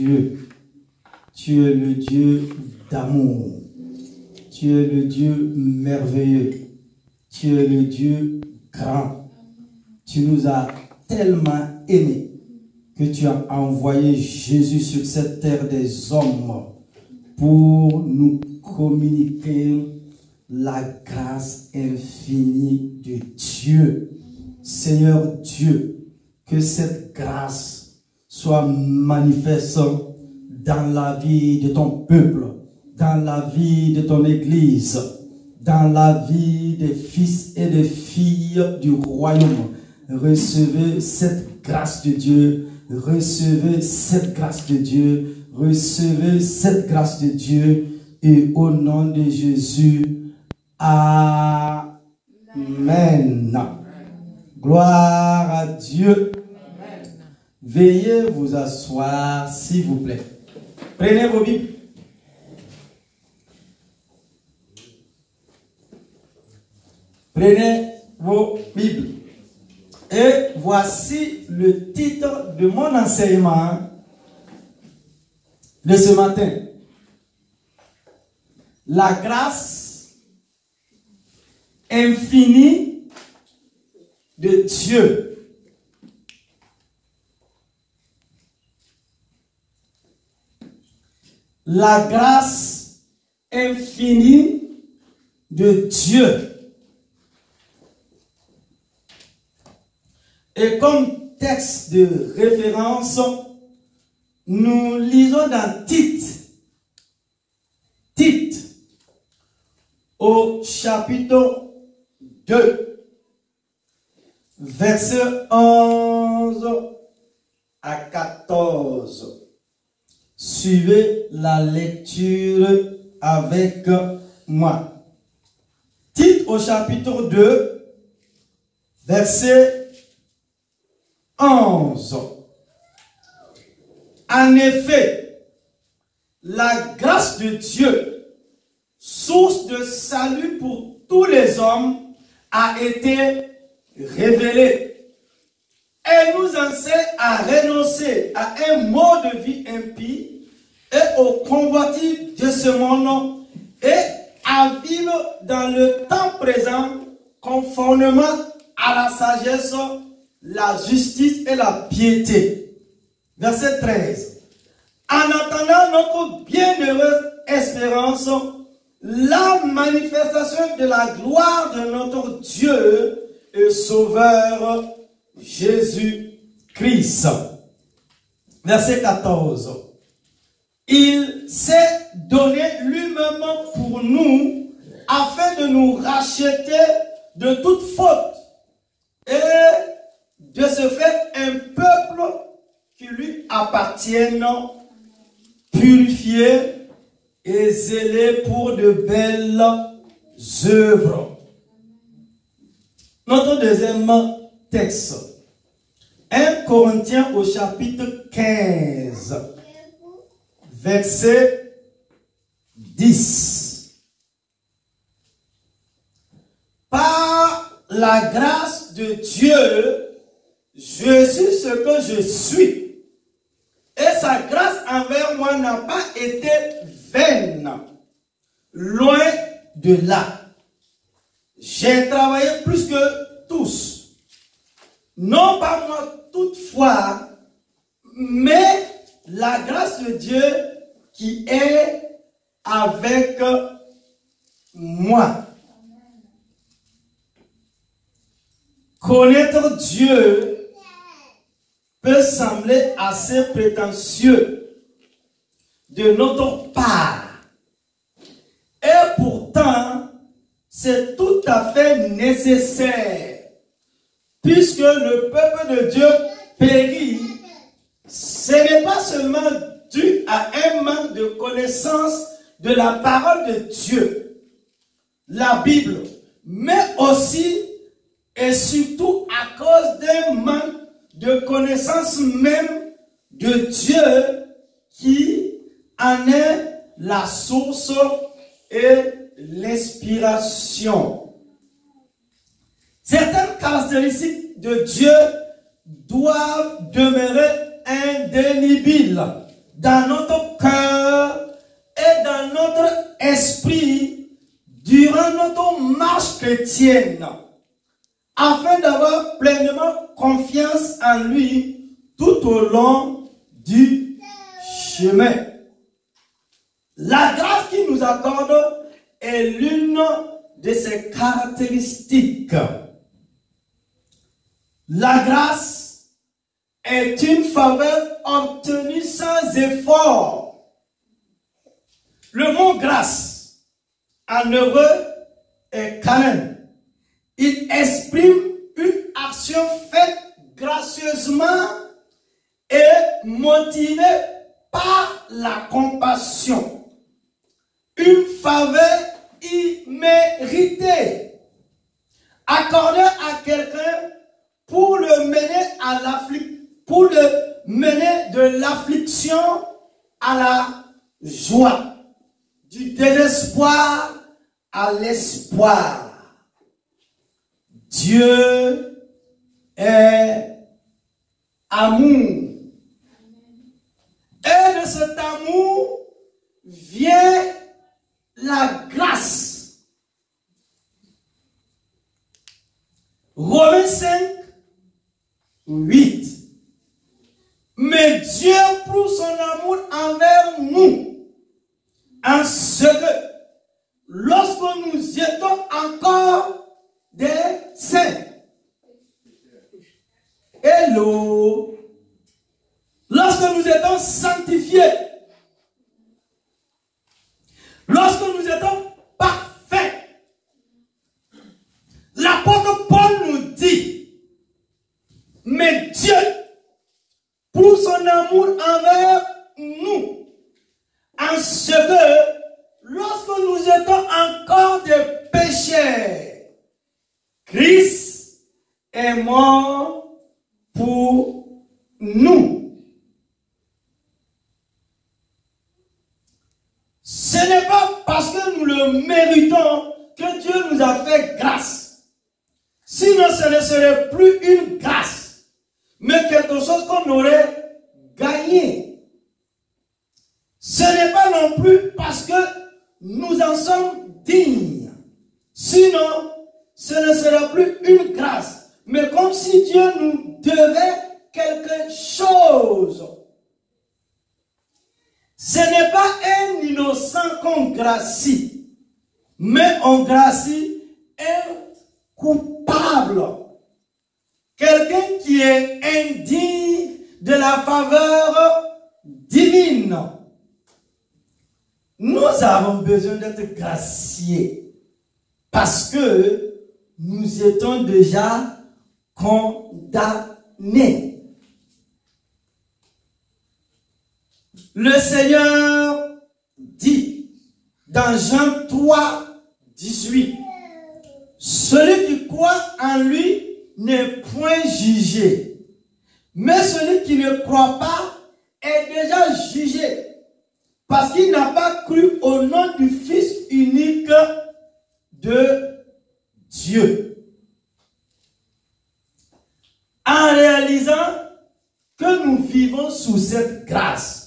Dieu. Tu es le Dieu d'amour. Tu es le Dieu merveilleux. Tu es le Dieu grand. Tu nous as tellement aimés que tu as envoyé Jésus sur cette terre des hommes pour nous communiquer la grâce infinie de Dieu. Seigneur Dieu, que cette grâce soit manifeste dans la vie de ton peuple, dans la vie de ton Église, dans la vie des fils et des filles du royaume. Recevez cette grâce de Dieu, recevez cette grâce de Dieu, recevez cette grâce de Dieu, et au nom de Jésus, Amen. Gloire à Dieu. Veuillez vous asseoir, s'il vous plaît. Prenez vos Bibles. Prenez vos Bibles. Et voici le titre de mon enseignement de ce matin. La grâce infinie de Dieu. La grâce infinie de Dieu. Et comme texte de référence, nous lisons dans Tite, au chapitre 2, versets 11 à 14. Suivez la lecture avec moi. Tite au chapitre 2, verset 11. En effet, la grâce de Dieu, source de salut pour tous les hommes, a été révélée. Elle nous enseigne à renoncer à un mode de vie impie et aux convoitises de ce monde et à vivre dans le temps présent conformément à la sagesse, la justice et la piété. Verset 13. En attendant notre bienheureuse espérance, la manifestation de la gloire de notre Dieu et Sauveur Jésus-Christ. Verset 14. Il s'est donné lui-même pour nous afin de nous racheter de toute faute et de se faire un peuple qui lui appartienne, purifié et zélé pour de belles œuvres. Notre deuxième texte, 1 Corinthiens au chapitre 15, verset 10. Par la grâce de Dieu, je suis ce que je suis. Et sa grâce envers moi n'a pas été vaine. Loin de là. J'ai travaillé plus que tous. Non pas moi toutefois, mais la grâce de Dieu qui est avec moi. Connaître Dieu peut sembler assez prétentieux de notre part. Et pourtant, c'est tout à fait nécessaire. Puisque le peuple de Dieu périt, ce n'est pas seulement dû à un manque de connaissance de la parole de Dieu, la Bible, mais aussi et surtout à cause d'un manque de connaissance même de Dieu qui en est la source et l'inspiration. Certaines caractéristiques de Dieu doivent demeurer indélébiles dans notre cœur et dans notre esprit durant notre marche chrétienne, afin d'avoir pleinement confiance en lui tout au long du chemin. La grâce qu'il nous accorde est l'une de ses caractéristiques. La grâce est une faveur obtenue sans effort. Le mot grâce en hébreu est kanen. Il exprime une action faite gracieusement et motivée par la compassion. Une faveur imméritée accordée à quelqu'un pour le mener de l'affliction à la joie, du désespoir à l'espoir. Dieu est amour. Et de cet amour vient la grâce. Romains 5, 8. Mais Dieu prouve son amour envers nous, en ce que, lorsque nous étions encore des saints, hello, lorsque nous étions sanctifiés, lorsque nous étions parfaits, l'apôtre Paul nous dit, mais Dieu, pour son amour envers nous, en ce que, lorsque nous étions encore des pécheurs, Christ est mort pour nous. Ce n'est pas parce que nous le méritons que Dieu nous a fait grâce. Sinon, ce ne serait plus une grâce, mais quelque chose qu'on aurait gagné. Ce n'est pas non plus parce que nous en sommes dignes. Sinon, ce ne sera plus une grâce, mais comme si Dieu nous devait quelque chose. Ce n'est pas un innocent qu'on gracie, mais on gracie un coupable. Quelqu'un qui est indigne de la faveur divine. Nous avons besoin d'être graciés parce que nous étions déjà condamnés. Le Seigneur dit dans Jean 3, 18, celui qui croit en lui n'est point jugé, mais celui qui ne croit pas est déjà jugé, parce qu'il n'a pas cru au nom du Fils unique de Dieu. En réalisant que nous vivons sous cette grâce,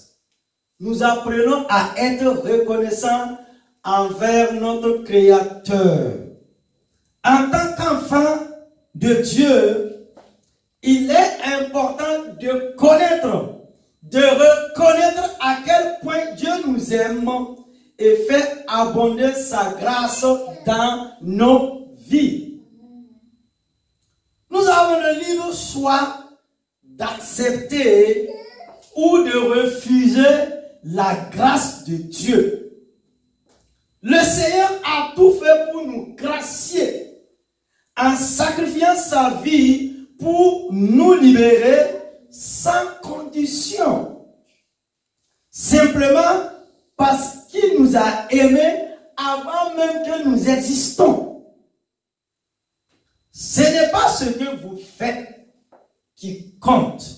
nous apprenons à être reconnaissants envers notre Créateur. En tant qu'enfant de Dieu, il est important de connaître, de reconnaître à quel point Dieu nous aime et fait abonder sa grâce dans nos vies. Nous avons le libre choix d'accepter ou de refuser la grâce de Dieu. Le Seigneur a tout fait pour nous gracier en sacrifiant sa vie pour nous libérer sans condition. Simplement parce qu'il nous a aimés avant même que nous existons. Ce n'est pas ce que vous faites qui compte,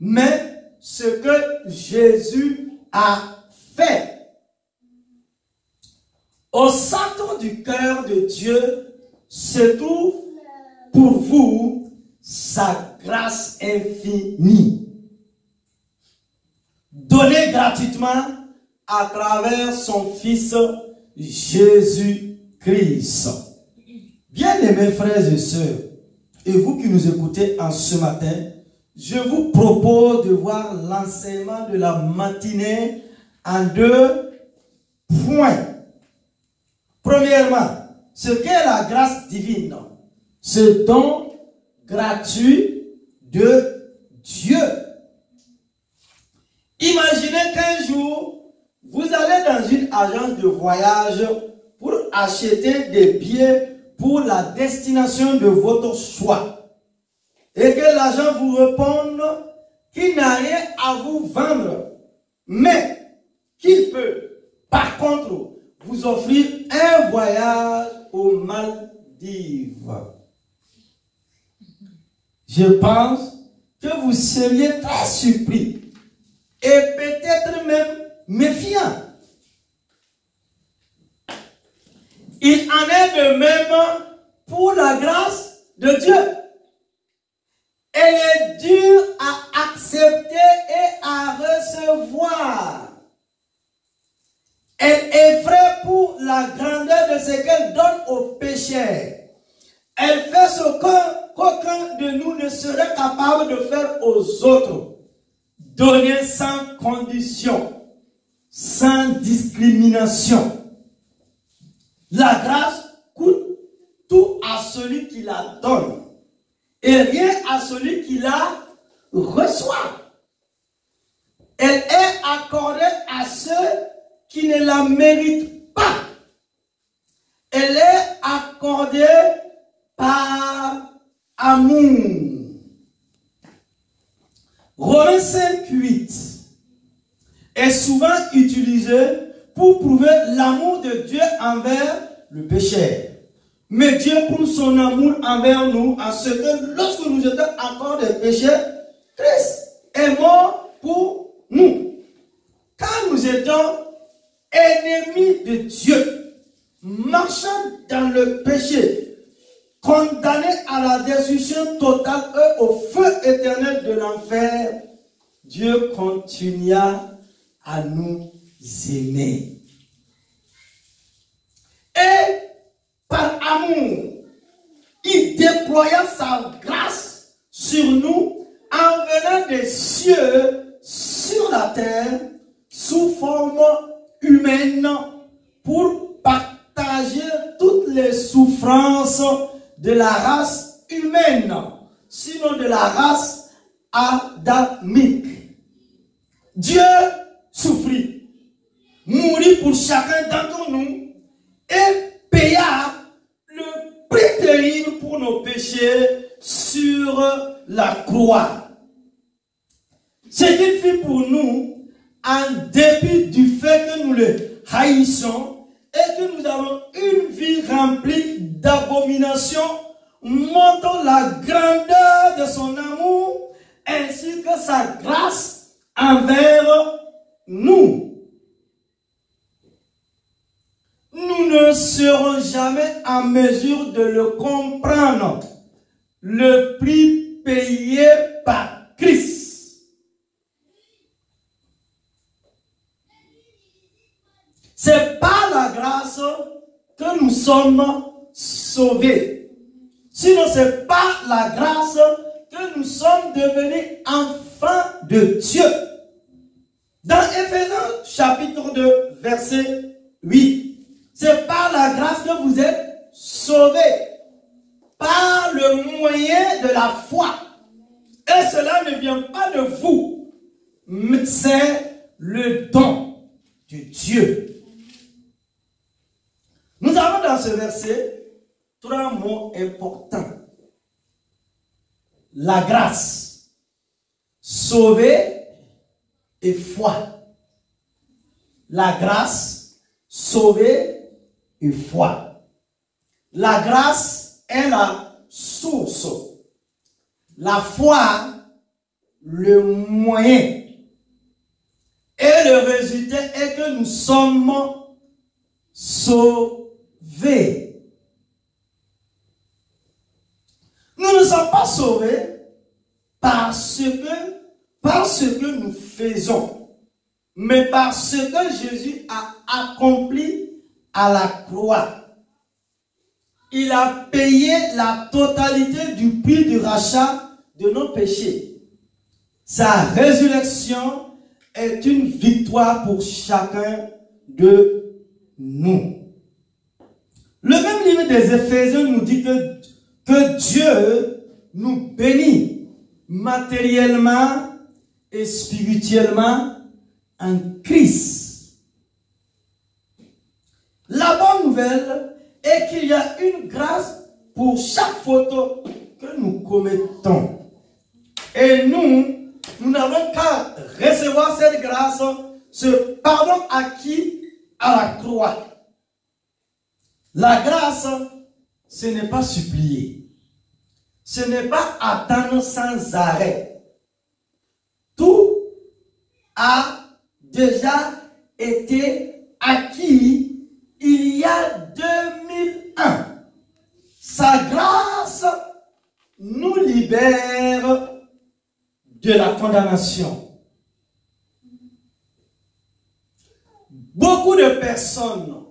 mais ce que Jésus a fait. Au centre du cœur de Dieu se trouve pour vous sa grâce infinie. donné gratuitement à travers son Fils Jésus-Christ. Bien-aimés frères et sœurs, et vous qui nous écoutez en ce matin, je vous propose de voir l'enseignement de la matinée en 2 points. Premièrement, ce qu'est la grâce divine, ce don gratuit de Dieu. Imaginez qu'un jour, vous allez dans une agence de voyage pour acheter des billets pour la destination de votre choix. Et que l'agent vous réponde qu'il n'a rien à vous vendre, mais qu'il peut, par contre, vous offrir un voyage aux Maldives. Je pense que vous seriez très surpris et peut-être même méfiant. Il en est de même pour la grâce de Dieu. Elle est dure à accepter et à recevoir. Elle effraie pour la grandeur de ce qu'elle donne aux pécheurs. Elle fait ce qu'aucun de nous ne serait capable de faire aux autres. Donner sans condition, sans discrimination. La grâce coûte tout à celui qui la donne et rien à celui qui la reçoit. Elle est accordée à ceux qui ne la méritent pas. Elle est accordée par amour. Romains 5:8 est souvent utilisé pour prouver l'amour de Dieu envers le pécheur. Mais Dieu prouve son amour envers nous en ce que lorsque nous étions encore des pécheurs, Christ est mort pour nous. Quand nous étions ennemis de Dieu, marchant dans le péché, condamnés à la destruction totale et au feu éternel de l'enfer, Dieu continua à nous aimer. Et par amour, il déploya sa grâce sur nous en venant des cieux sur la terre sous forme humaine pour partager toutes les souffrances de la race humaine, sinon de la race adamique. Dieu souffrit, mourit pour chacun d'entre nous et paya le prix terrible pour nos péchés sur la croix. Ce qu'il fit pour nous, en dépit du fait que nous le haïssons et que nous avons une vie remplie d'abominations, montre la grandeur de son amour ainsi que sa grâce envers nous. Nous ne serons jamais en mesure de le comprendre. Le prix payé par Christ. C'est par la grâce que nous sommes sauvés. Sinon, c'est par la grâce que nous sommes devenus enfants de Dieu. Dans Éphésiens chapitre 2, verset 8, c'est par la grâce que vous êtes sauvés, par le moyen de la foi. Et cela ne vient pas de vous, mais c'est le don de Dieu. Nous avons dans ce verset 3 mots importants. La grâce, sauver et foi. La grâce, sauver et foi. La grâce est la source. La foi, le moyen. Et le résultat est que nous sommes sauvés. Nous ne sommes pas sauvés parce que nous faisons. mais par ce que Jésus a accompli à la croix. Il a payé la totalité du prix de rachat de nos péchés. Sa résurrection est une victoire pour chacun de nous. Le même livre des Éphésiens nous dit que Dieu nous bénit matériellement et spirituellement en Christ. La bonne nouvelle est qu'il y a une grâce pour chaque faute que nous commettons. Et nous n'avons qu'à recevoir cette grâce, ce pardon acquis à la croix. La grâce, ce n'est pas supplier. Ce n'est pas attendre sans arrêt. Tout a déjà été acquis il y a 2001. Sa grâce nous libère de la condamnation. Beaucoup de personnes,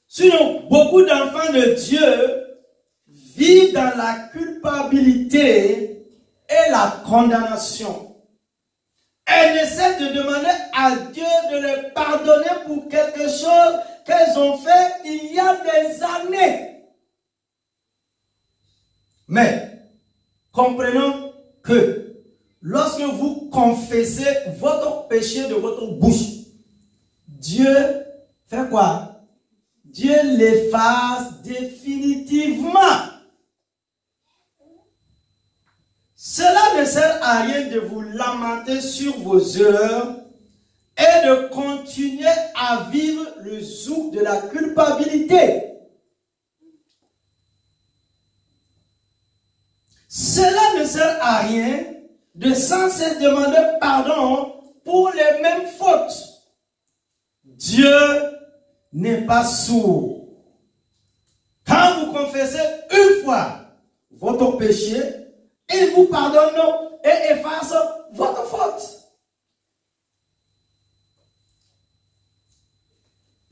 sinon beaucoup d'enfants de Dieu, vivent dans la culpabilité et la condamnation. Elles essaient de demander à Dieu de les pardonner pour quelque chose qu'elles ont fait il y a des années. Mais comprenons que lorsque vous confessez votre péché de votre bouche, Dieu fait quoi? Dieu l'efface définitivement. Cela ne sert à rien de vous lamenter sur vos erreurs et de continuer à vivre le joug de la culpabilité. Cela ne sert à rien de sans cesse demander pardon pour les mêmes fautes. Dieu n'est pas sourd. Quand vous confessez une fois votre péché, il vous pardonne et efface votre faute.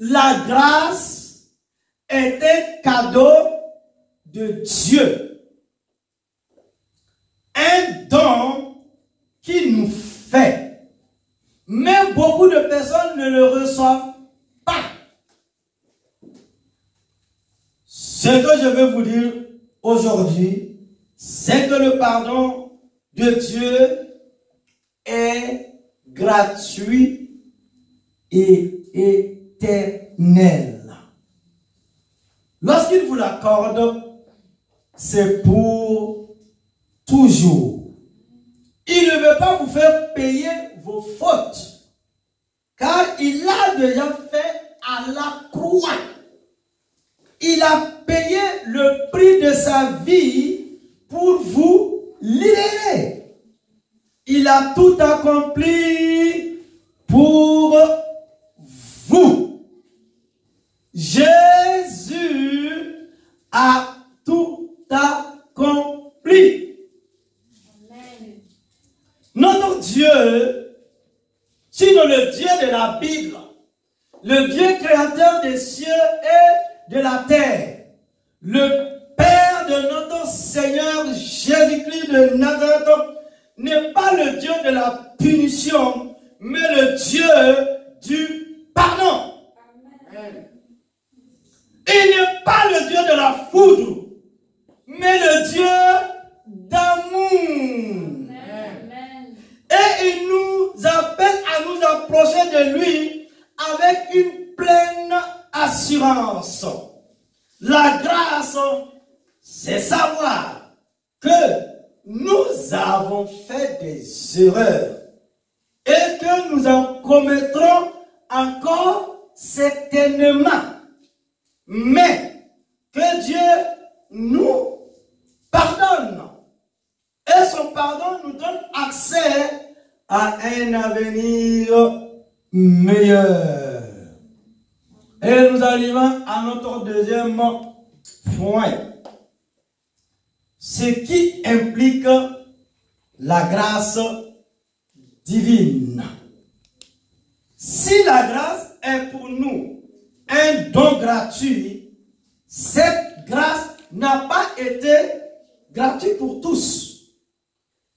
La grâce est un cadeau de Dieu. Un don qu'il nous fait. Mais beaucoup de personnes ne le reçoivent pas. Ce que je veux vous dire aujourd'hui, c'est que le pardon de Dieu est gratuit et éternel. Lorsqu'il vous l'accorde, c'est pour toujours. Il ne veut pas vous faire payer vos fautes, car il l'a déjà fait à la croix. Il a payé le prix de sa vie pour vous libérer. Il a tout accompli pour vous. Jésus a tout accompli. Amen. Notre Dieu, sinon le Dieu de la Bible, le Dieu créateur des cieux et de la terre, le Père de notre Seigneur Jésus-Christ de Nazareth, n'est pas le Dieu de la punition, mais le Dieu du pardon. Amen. Il n'est pas le Dieu de la foudre, mais le Dieu d'amour. Et il nous appelle à nous approcher de lui avec une pleine assurance. La grâce, c'est savoir que nous avons fait des erreurs et que nous en commettrons encore certainement. Mais que Dieu nous pardonne. Et son pardon nous donne accès à un avenir meilleur. Et nous arrivons à notre deuxième point. Ce qui implique la grâce divine. Si la grâce est pour nous un don gratuit, cette grâce n'a pas été gratuite pour tous.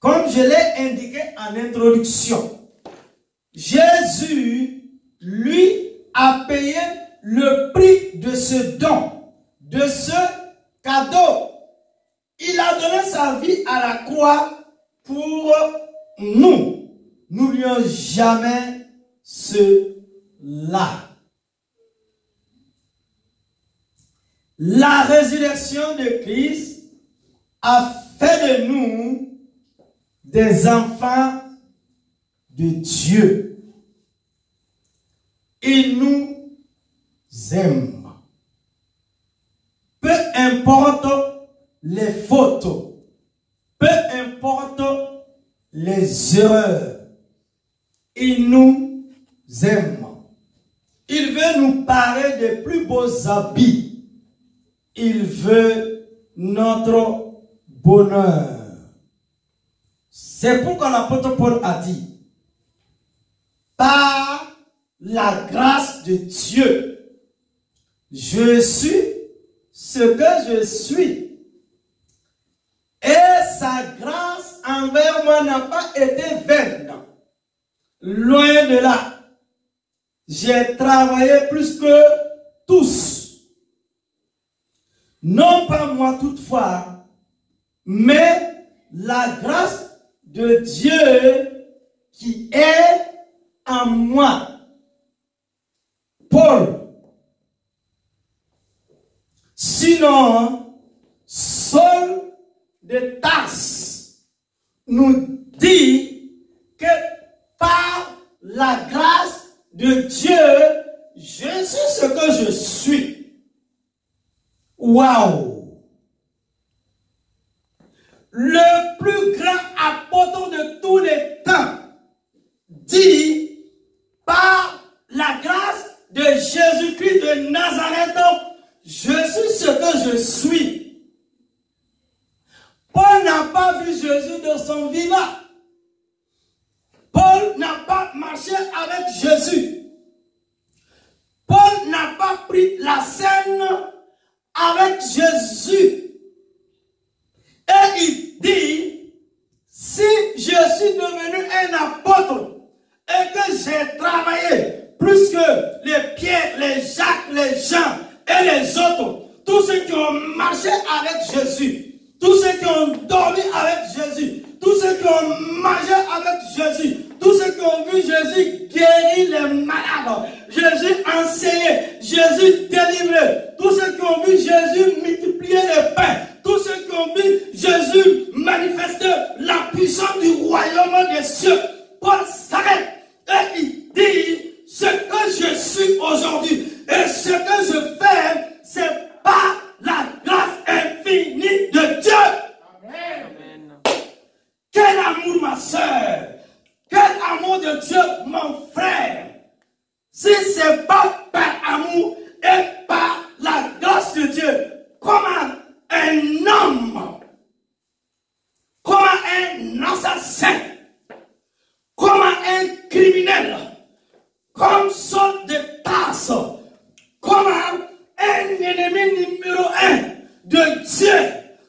Comme je l'ai indiqué en introduction, Jésus, lui, a payé le prix de ce don, de ce cadeau. Il a donné sa vie à la croix pour nous. N'oublions jamais cela. La résurrection de Christ a fait de nous des enfants de Dieu. Il nous aime. Peu importe les fautes, peu importe les erreurs, il nous aime. Il veut nous parer des plus beaux habits. Il veut notre bonheur. C'est pourquoi l'apôtre Paul a dit, par la grâce de Dieu, je suis ce que je suis. Et sa grâce envers moi n'a pas été vaine. Loin de là. J'ai travaillé plus que tous. Non pas moi toutefois, mais la grâce de Dieu qui est en moi. Paul. Sinon, Saul de Tarse nous dit que par la grâce de Dieu, je suis ce que je suis. Waouh! Le plus grand apôtre de tous les temps dit, par la grâce de Jésus-Christ de Nazareth, je suis ce que je suis. Paul n'a pas vu Jésus de son vivant. Paul n'a pas marché avec Jésus. Paul n'a pas pris la scène avec Jésus. Et il dit, si je suis devenu un apôtre et que j'ai travaillé plus que les Pierre, les Jacques, les Jean et les autres, tous ceux qui ont marché avec Jésus, tous ceux qui ont dormi avec Jésus, tous ceux qui ont mangé avec Jésus, tous ceux qui ont vu Jésus guérir les malades, Jésus enseigner, Jésus délivrer, tous ceux qui ont vu Jésus multiplier les pains, tous ceux qui ont vu Jésus manifester la puissance du royaume des cieux. Paul s'arrête et il dit, ce que je suis aujourd'hui et ce que je fais, c'est par la grâce infinie de Dieu. Amen. Quel amour, ma soeur! Quel amour de Dieu, mon frère! Si ce n'est pas par amour et par la grâce de Dieu, comment un homme, comment un assassin, comment un criminel, comme Saul de Tarse, comment un ennemi numéro 1 de Dieu,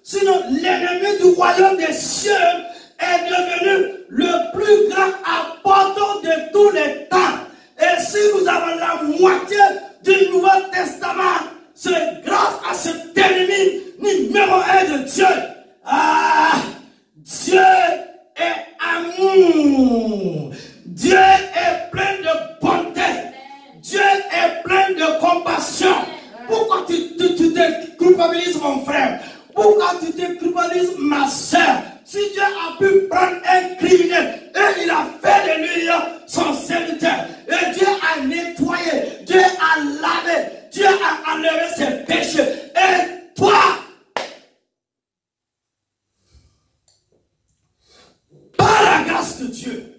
sinon l'ennemi du royaume des cieux, est devenu le plus grand apôtre de tous les temps. Et si nous avons la moitié du Nouveau Testament, c'est grâce à cet ennemi numéro 1 de Dieu. Ah, Dieu est amour. Dieu est plein de bonté. Dieu est plein de compassion. Pourquoi tu te culpabilises, mon frère? Pourquoi tu te culpabilises, ma soeur? Si Dieu a pu prendre un criminel et il a fait de lui son serviteur, et Dieu a nettoyé, Dieu a lavé, Dieu a enlevé ses péchés, et toi, par la grâce de Dieu,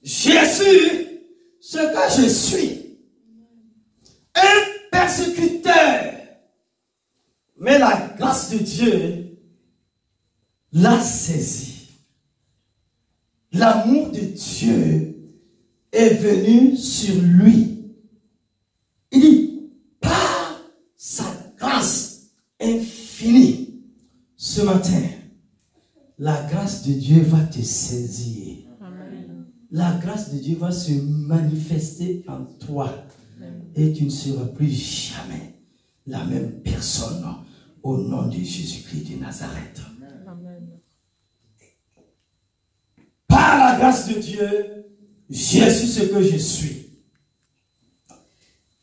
je suis ce que je suis, un persécuteur, mais la grâce de Dieu l'a saisi. L'amour de Dieu est venu sur lui. Il dit, par sa grâce infinie, ce matin, la grâce de Dieu va te saisir. Amen. La grâce de Dieu va se manifester en toi. Amen. Et tu ne seras plus jamais la même personne au nom de Jésus-Christ de Nazareth. Amen. Par la grâce de Dieu, je suis ce que je suis.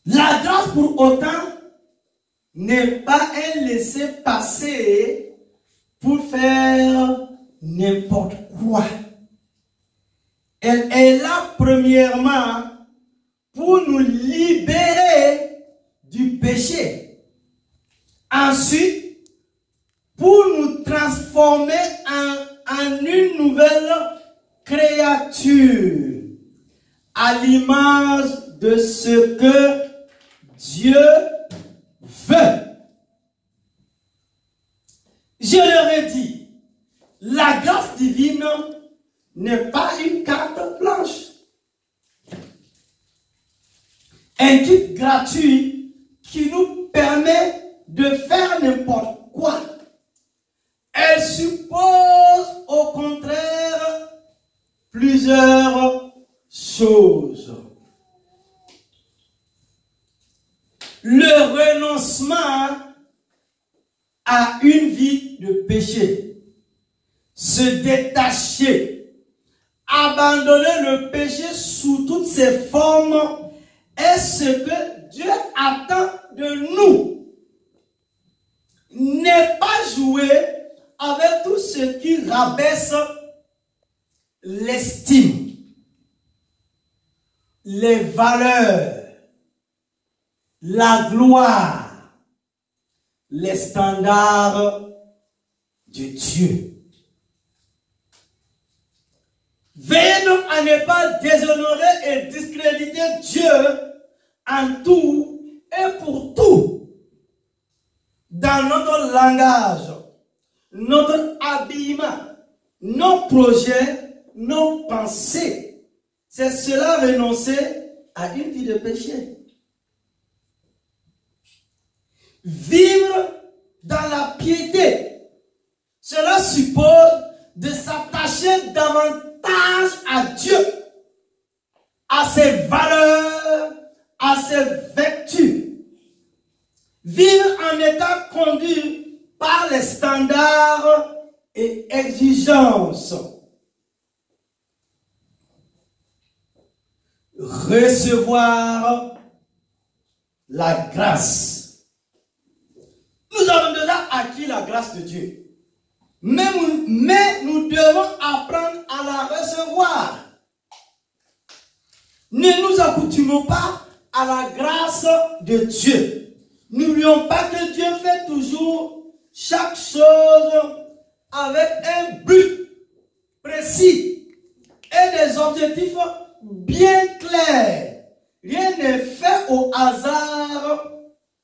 La grâce pour autant n'est pas un laisser-passer pour faire n'importe quoi. Elle est là premièrement pour nous libérer du péché. Ensuite, pour nous transformer en une nouvelle créature à l'image de ce que Dieu veut. Je leur ai dit, la grâce divine n'est pas une carte blanche. Un kit gratuit qui nous permet de faire n'importe quoi. Elle suppose au contraire plusieurs choses. Le renoncement à une vie de péché, se détacher, abandonner le péché sous toutes ses formes est ce que Dieu attend de nous. N'est pas jouer avec tout ce qui rabaisse l'estime, les valeurs, la gloire, les standards de Dieu. Veillez donc à ne pas déshonorer et discréditer Dieu en tout et pour tout. Dans notre langage, notre habillement, nos projets, nos pensées. C'est cela renoncer à une vie de péché. Vivre dans la piété, cela suppose de s'attacher davantage à Dieu, à ses valeurs, à ses vertus. Vivre en étant conduit par les standards et exigences. Recevoir la grâce. Nous avons déjà acquis la grâce de Dieu. Mais nous devons apprendre à la recevoir. Ne nous accoutumons pas à la grâce de Dieu. N'oublions pas que Dieu fait toujours chaque chose avec un but précis et des objectifs bien clairs. Rien n'est fait au hasard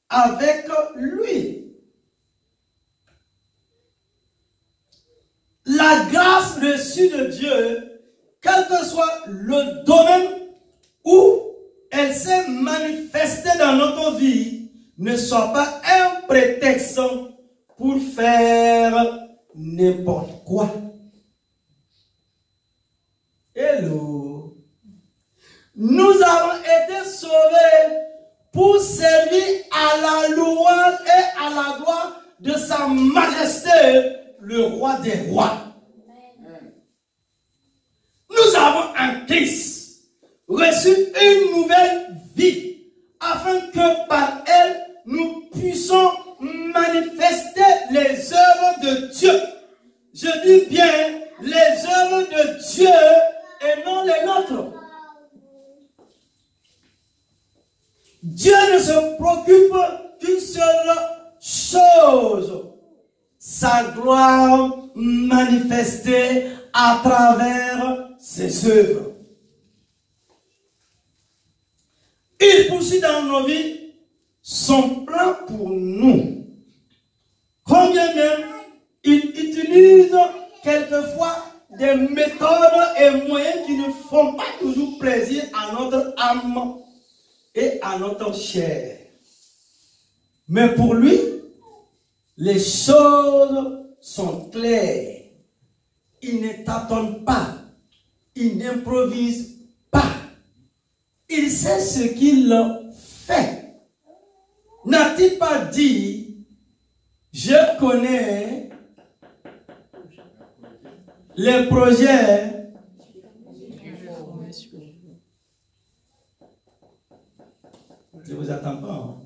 avec lui. La grâce reçue de Dieu, quel que soit le domaine où elle s'est manifestée dans notre vie, ne soit pas un prétexte pour faire n'importe quoi. Hello. Nous avons été sauvés pour servir à la louange et à la gloire de sa majesté, le roi des rois. Nous avons en Christ reçu une nouvelle vie afin que par elle nous puissions manifester les œuvres de Dieu. Je dis bien les œuvres de Dieu et non les nôtres. Dieu ne se préoccupe qu'une seule chose, sa gloire manifestée à travers ses œuvres. Il poursuit dans nos vies son plan pour nous. Combien même il utilise quelquefois des méthodes et moyens qui ne font pas toujours plaisir à notre âme et à notre chair. Mais pour lui, les choses sont claires. Il ne tâtonne pas. Il n'improvise pas. Il sait ce qu'il fait. N'a-t-il pas dit, je connais les projets je vous attends pas. Hein?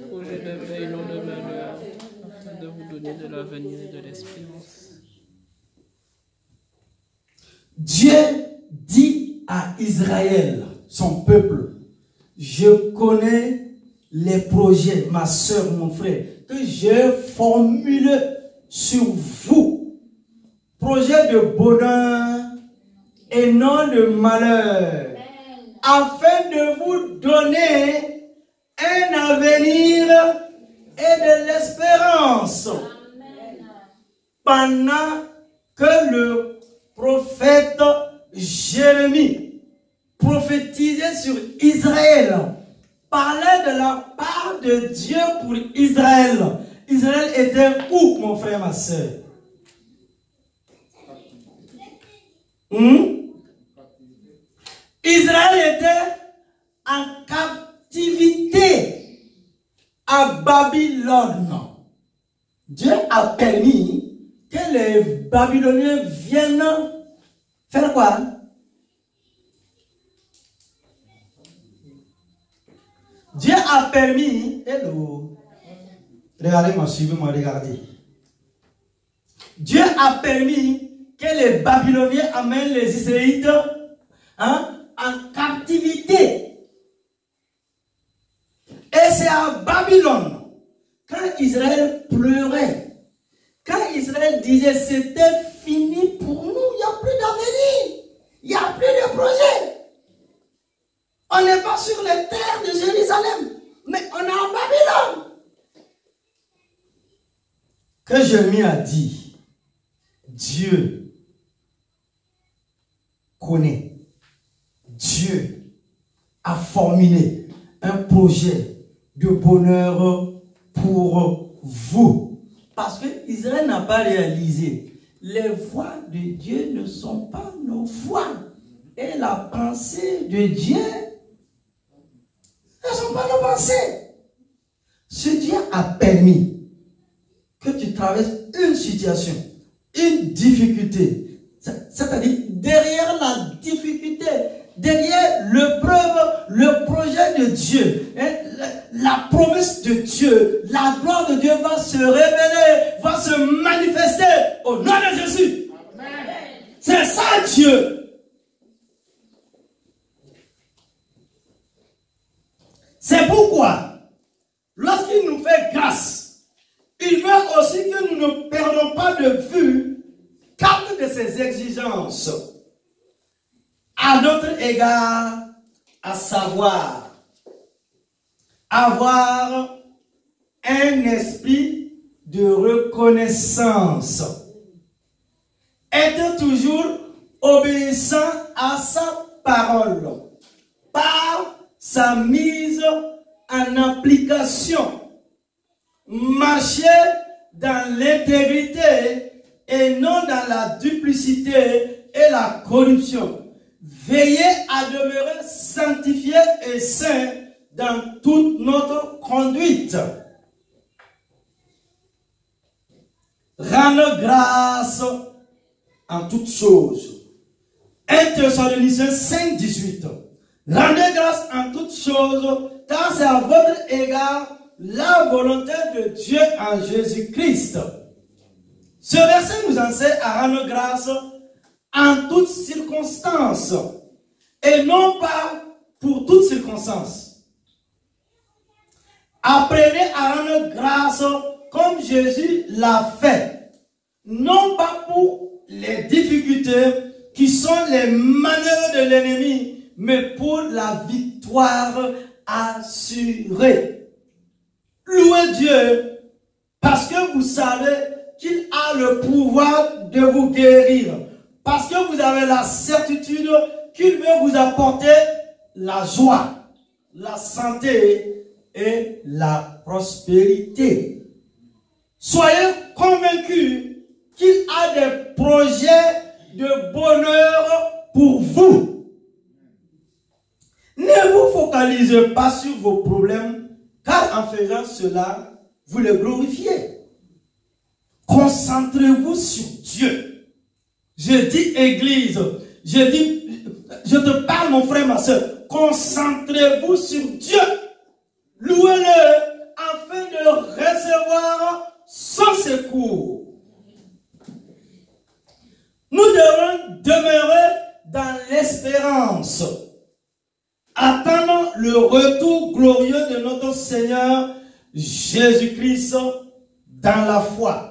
Projet de paix et non de malheur, afin de vous donner de l'avenir et de l'espérance. Dieu dit à Israël, son peuple, je connais les projets, ma soeur, mon frère, que je formule sur vous. Projet de bonheur et non de malheur, afin de vous donner un avenir et de l'espérance. Pendant que le prophète Jérémie prophétisait sur Israël, parlait de la part de Dieu pour Israël. Israël était où, mon frère, ma soeur? Israël était en captivité à Babylone. Dieu a permis que les Babyloniens viennent faire quoi? Dieu a permis, hello, regardez-moi, suivez-moi, regardez. Dieu a permis que les Babyloniens amènent les Israélites en captivité. Et c'est à Babylone, quand Israël pleurait, quand Israël disait c'était fini pour nous, il n'y a plus d'avenir, il n'y a plus de projet. On n'est pas sur les terres de Jérusalem, mais on est en Babylone. Que Jérémie a dit, Dieu connaît, Dieu a formulé un projet de bonheur pour vous. Parce que Israël n'a pas réalisé, les voies de Dieu ne sont pas nos voies. Et la pensée de Dieu, elles ne sont pas nos pensées. Ce Dieu a permis que tu traverses une situation, une difficulté. C'est-à-dire, derrière la difficulté, derrière l'épreuve, le projet de Dieu, la promesse de Dieu, la gloire de Dieu va se révéler, va se manifester au nom de Jésus. C'est ça Dieu. C'est pourquoi, lorsqu'il nous fait grâce, il veut aussi que nous ne perdons pas de vue quatre de ses exigences à notre égard, à savoir avoir un esprit de reconnaissance, être toujours obéissant à sa parole par sa mise en application, marcher dans l'intégrité et non dans la duplicité et la corruption. Veillez à demeurer sanctifiés et saints dans toute notre conduite. Rendre grâce en toutes choses. 1 Thessaloniciens 5, 18. Rendez grâce en toutes choses, car c'est à votre égard la volonté de Dieu en Jésus-Christ. Ce verset nous enseigne à rendre grâce en toutes circonstances et non pas pour toutes circonstances. Apprenez à rendre grâce comme Jésus l'a fait, non pas pour les difficultés qui sont les manœuvres de l'ennemi, mais pour la victoire assurée. Louez Dieu parce que vous savez qu'il a le pouvoir de vous guérir. Parce que vous avez la certitude qu'il veut vous apporter la joie, la santé et la prospérité. Soyez convaincus qu'il a des projets de bonheur pour vous. Ne vous focalisez pas sur vos problèmes, car en faisant cela, vous les glorifiez. Concentrez-vous sur Dieu. Je dis église, je te parle mon frère, ma soeur. Concentrez-vous sur Dieu. Louez-le afin de recevoir son secours. Nous devons demeurer dans l'espérance, attendant le retour glorieux de notre Seigneur Jésus-Christ dans la foi.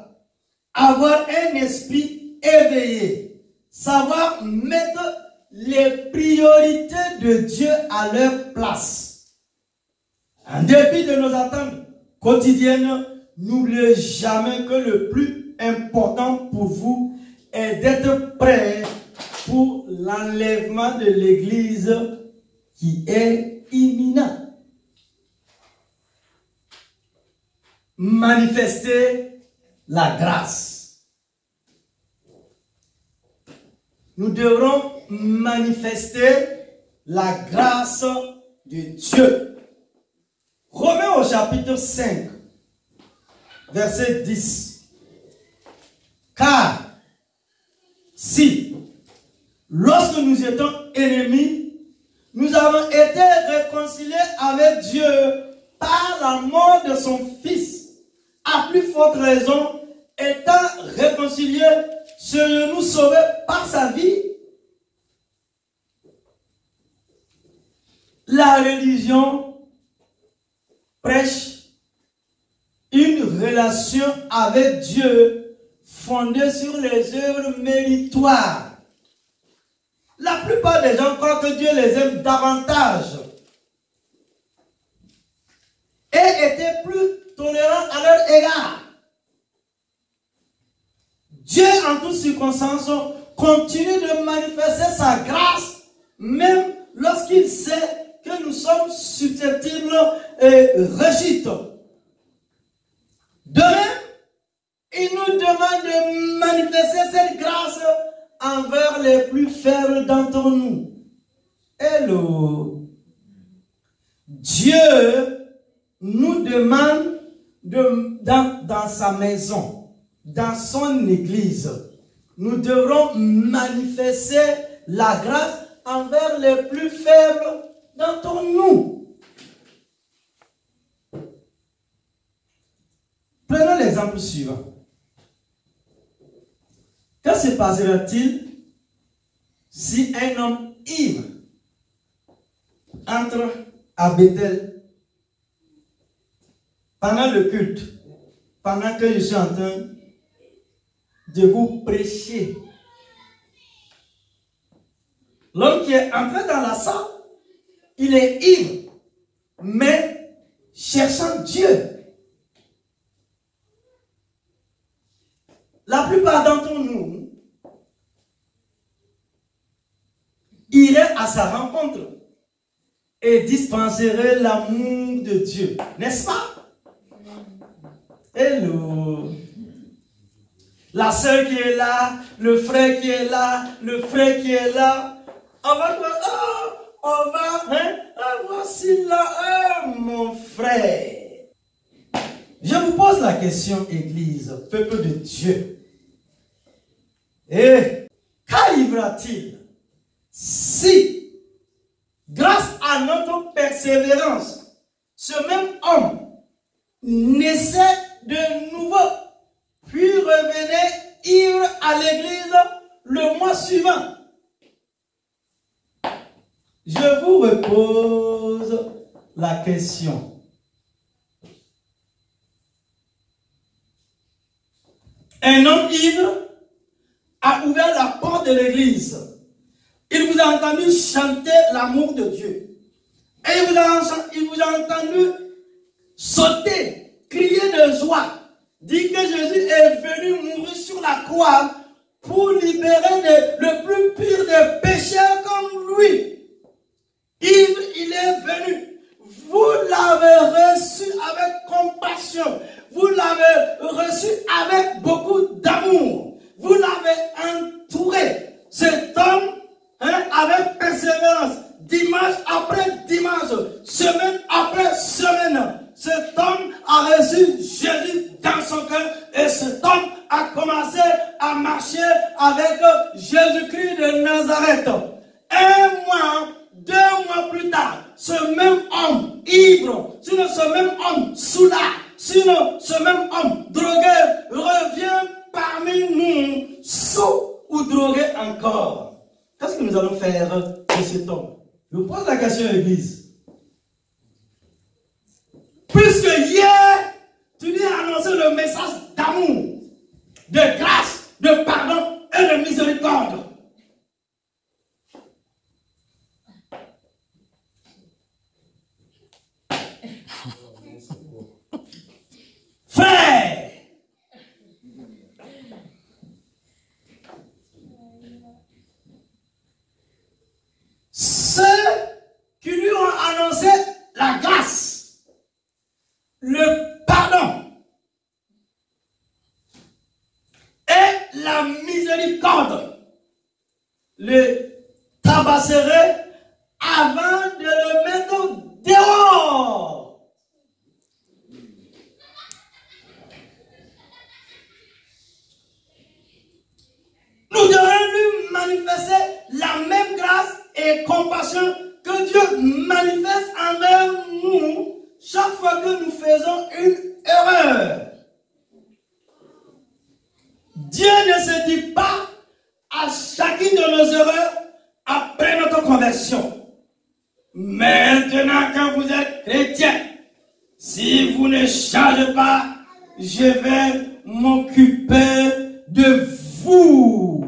Avoir un esprit éveillé, savoir mettre les priorités de Dieu à leur place. En dépit de nos attentes quotidiennes, n'oubliez jamais que le plus important pour vous est d'être prêt pour l'enlèvement de l'Église qui est imminent. Manifester la grâce. Nous devrons manifester la grâce de Dieu. Romains au chapitre 5, verset 10. Car si, lorsque nous étions ennemis, nous avons été réconciliés avec Dieu par la mort de son Fils, à plus forte raison, étant réconciliés, serions-nous sauvés par sa vie? La religion prêche une relation avec Dieu fondée sur les œuvres méritoires. La plupart des gens croient que Dieu les aime davantage et étaient plus tolérants à leur égard. Dieu, en toutes circonstances, continue de manifester sa grâce, même lorsqu'il sait que nous sommes susceptibles et rechutes. De même, il nous demande de manifester cette grâce envers les plus faibles d'entre nous. Hello. Dieu nous demande dans sa maison, dans son église, nous devrons manifester la grâce envers les plus faibles d'entre nous. Prenons l'exemple suivant. Que se passera-t-il si un homme ivre entre à Bethel pendant le culte, pendant que je suis en train de vous prêcher? L'homme qui est entré dans la salle, il est ivre, mais cherchant Dieu. La plupart d'entre nous iraient à sa rencontre et dispenseraient l'amour de Dieu. N'est-ce pas? Hello. La sœur qui est là, le frère qui est là, le frère qui est là. On va voici là, mon frère. Je vous pose la question, Église, peuple de Dieu. Et qu'arrivera-t-il si, grâce à notre persévérance, ce même homme naissait de nouveau, puis revenait ivre à l'église le mois suivant? Je vous repose la question. Un homme ivre a ouvert la porte de l'église. Il vous a entendu chanter l'amour de Dieu. Et il vous a entendu sauter, crier de joie, dit que Jésus est venu mourir sur la croix pour libérer le plus pire des pécheurs comme lui. Ivre, il est venu. Vous l'avez reçu avec compassion. Vous l'avez reçu avec beaucoup d'amour. Vous l'avez entouré. Cet homme, avec persévérance, dimanche après dimanche, semaine après semaine, cet homme a reçu Jésus dans son cœur et cet homme a commencé à marcher avec Jésus-Christ de Nazareth. 1 mois, 2 mois plus tard, ce même homme ivre, sinon ce même homme soulard, sinon ce même homme drogué revient parmi nous, sous ou drogué encore. Qu'est-ce que nous allons faire de cet homme? Je pose la question à l'église. Puisque hier, tu lui as annoncé le message d'amour, de grâce, de pardon et de miséricorde. Frère, ceux qui lui ont annoncé la grâce, le pardon et la miséricorde, le tabasseraient avant de le mettre dehors. Nous devons lui manifester la même grâce et compassion que Dieu manifeste envers nous chaque fois que nous faisons une erreur. Dieu ne se dit pas à chacune de nos erreurs après notre conversion. Maintenant que vous êtes chrétien, si vous ne changez pas, je vais m'occuper de vous.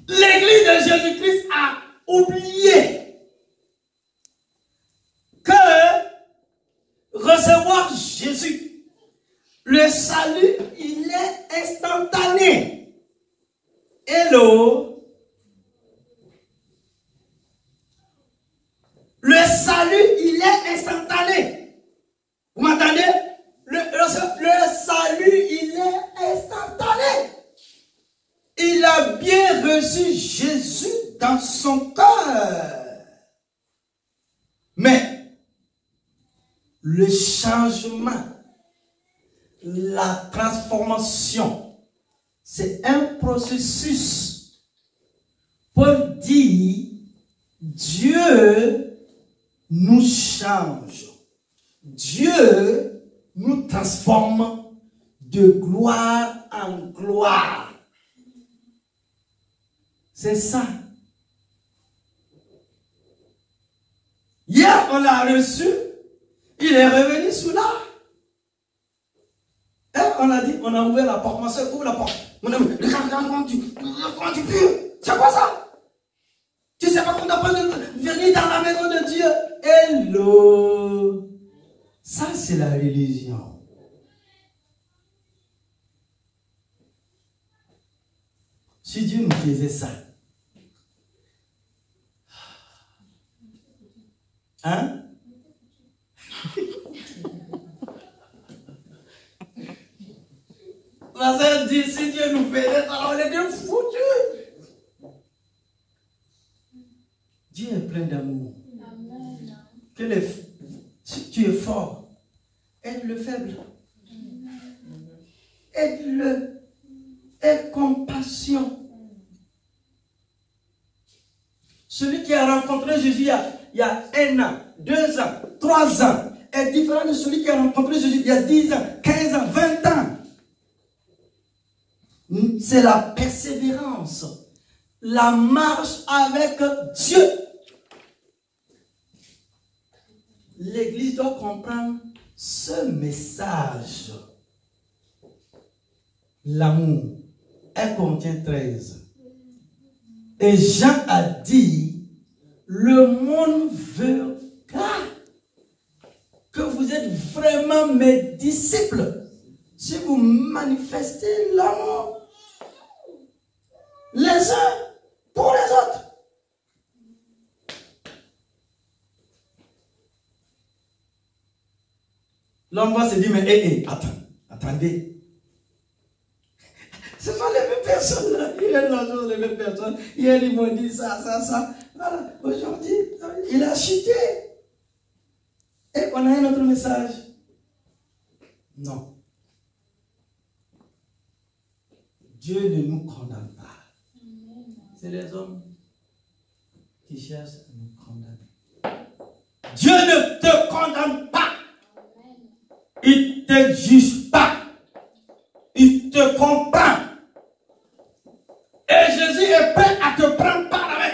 L'église de Jésus-Christ a oublié que recevoir Jésus, le salut, il est instantané. Hello. Le salut, il est instantané. Vous m'entendez? Le salut, il est instantané. Il a bien reçu Jésus dans son cœur. Mais le changement, la transformation, c'est un processus. Paul dit, Dieu nous change. Dieu nous transforme de gloire en gloire. C'est ça. Hier, on l'a reçu. Il est revenu sous là. Et on a dit, on a ouvert la porte. Ma soeur, ouvre la porte. Mon homme, regarde comment tu pures. C'est quoi ça? Tu sais pas qu'on n'a pas venir dans la maison de Dieu. Hello. Ça, c'est la religion. Si Dieu nous faisait ça, hein? La sœur dit, si Dieu nous faisait ça, on était foutus. Dieu est plein d'amour. Si tu es fort, aide le faible. Aide-le. Aie compassion. Celui qui a rencontré Jésus il y a 1 an, 2 ans, 3 ans est différent de celui qui a rencontré Jésus il y a 10 ans, 15 ans, 20 ans. C'est la persévérance, la marche avec Dieu. L'Église doit comprendre ce message. L'amour. 1 Corinthiens 13. Et Jean a dit, le monde verra que vous êtes sont mes disciples si vous manifestez l'amour les uns pour les autres. L'homme va se dire, mais attendez. Ce sont les mêmes personnes là. Hier, l'autre, les mêmes personnes. Hier, ils m'ont dit ça. Voilà. Aujourd'hui, il a chuté. Et on a un autre message. Non. Dieu ne nous condamne pas. C'est les hommes qui cherchent à nous condamner. Dieu ne te condamne pas. Il ne te juge pas. Il te comprend. Et Jésus est prêt à te prendre par la main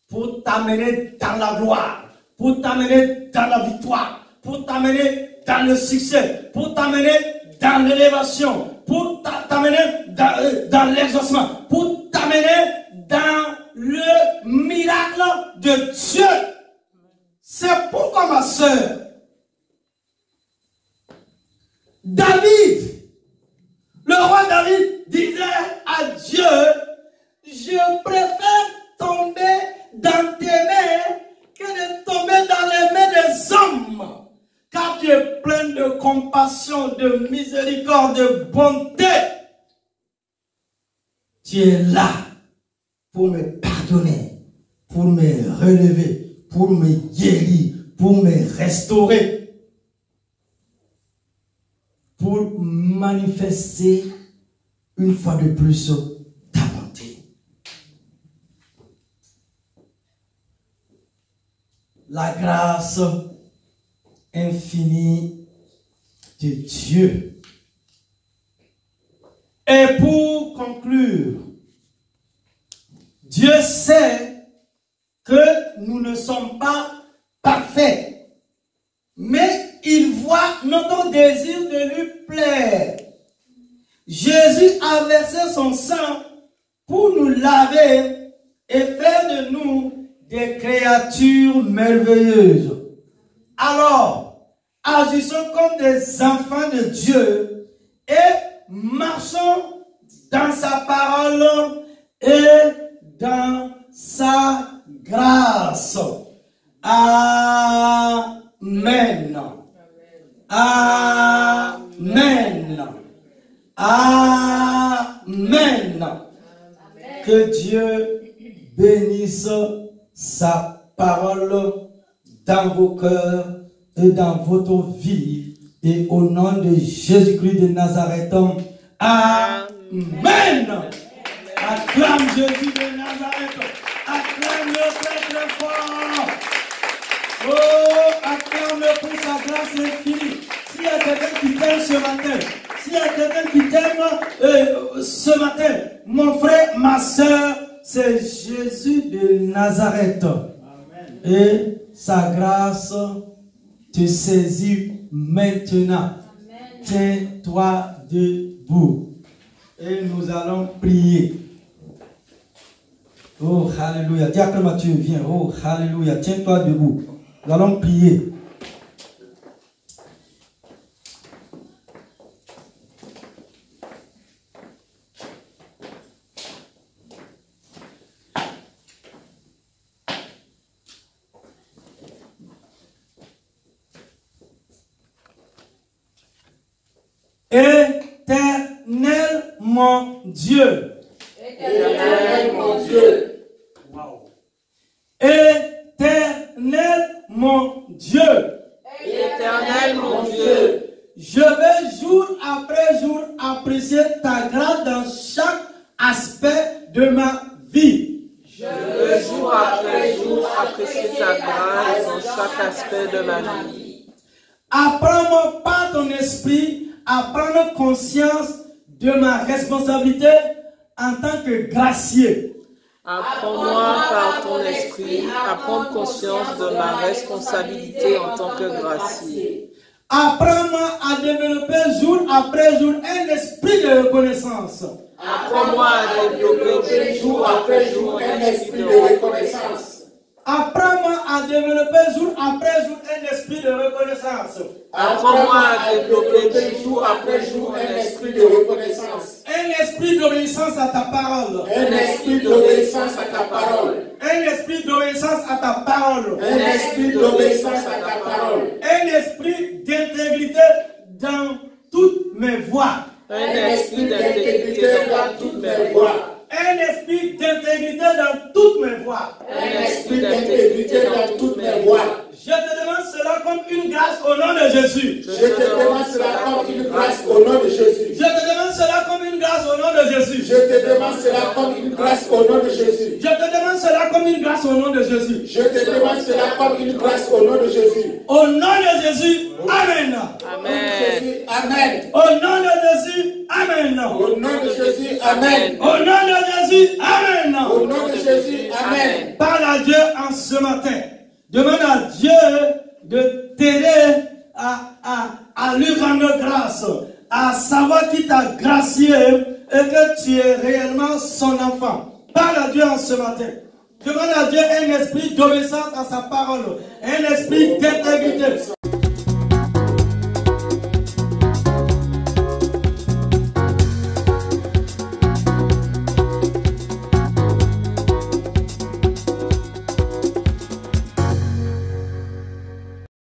pour t'amener dans la gloire, pour t'amener dans la victoire, pour t'amener dans le succès, pour t'amener dans l'élévation, pour t'amener dans l'exaucement, pour t'amener dans le miracle de Dieu. C'est pourquoi, ma soeur, David, le roi David disait à Dieu, je préfère tomber dans tes mains que de tomber dans les mains des hommes, car tu es plein de compassion, de miséricorde, de bonté. Tu es là pour me pardonner, pour me relever, pour me guérir, pour me restaurer, pour manifester une fois de plus ta bonté. La grâce infinie de Dieu. Et pour conclure, Dieu sait que nous ne sommes pas parfaits, mais il voit notre désir de lui plaire. Jésus a versé son sang pour nous laver et faire de nous des créatures merveilleuses. Alors, agissons comme des enfants de Dieu et marchons dans sa parole et dans sa grâce. Amen. Amen. Amen. Que Dieu bénisse sa parole dans vos cœurs et dans votre vie. Et au nom de Jésus-Christ de Nazareth. Amen. Acclame Jésus de Nazareth. Acclame-le très très fort. Oh, acclame-le pour sa grâce infinie. S'il y a quelqu'un qui t'aime ce matin, s'il y a quelqu'un qui t'aime ce matin, mon frère, ma soeur, c'est Jésus de Nazareth. Amen. Et sa grâce te saisit maintenant. Tiens-toi debout. Et nous allons prier. Oh, alléluia. Diacre Mathieu, viens. Oh, alléluia. Tiens-toi debout. Nous allons prier. Éternel mon Dieu. Éternel mon Dieu. Wow. Éternel mon Dieu. Éternel mon Dieu. Je vais jour après jour apprécier ta grâce dans chaque aspect de ma vie. Je veux jour après jour apprécier ta grâce dans chaque aspect de ma vie. Apprends-moi par ton esprit à prendre conscience de ma responsabilité en tant que gracieux. Apprends-moi par ton esprit à prendre conscience de ma responsabilité en tant que gracieux. Apprends-moi à développer jour après jour un esprit de reconnaissance. Apprends-moi à développer jour après jour un esprit de reconnaissance. Apprends-moi à développer jour après jour un esprit de reconnaissance. Apprends-moi à développer jour après jour un esprit de reconnaissance. Un esprit d'obéissance à ta parole. Un esprit d'obéissance à ta parole. Un esprit d'obéissance à ta parole. Un esprit d'obéissance à ta parole. Un esprit d'intégrité dans toutes mes voies. Un esprit d'intégrité dans toutes mes voies. Un esprit d'intégrité dans toutes mes voies. Un esprit d'intégrité dans toutes mes voies. Je te demande cela comme une grâce au nom de Jésus. Je te demande cela comme une grâce au nom de Jésus. Je te demande cela comme une grâce au nom de Jésus. Je te demande cela comme une grâce au nom de Jésus. Je te demande cela comme une grâce au nom de Jésus. Je te demande cela comme une grâce au nom de Jésus. Au nom de Jésus, Amen. Amen. Amen. Au nom de Jésus, Amen. Au nom de Jésus, Amen. Au nom de Jésus, Amen. Au nom de Jésus, Amen. Parle à Dieu en ce matin. Demande à Dieu de t'aider à lui rendre grâce, à savoir qu'il t'a gracié et que tu es réellement son enfant. Parle à Dieu en ce matin. Demande à Dieu un esprit d'obéissance à sa parole, un esprit d'intégrité.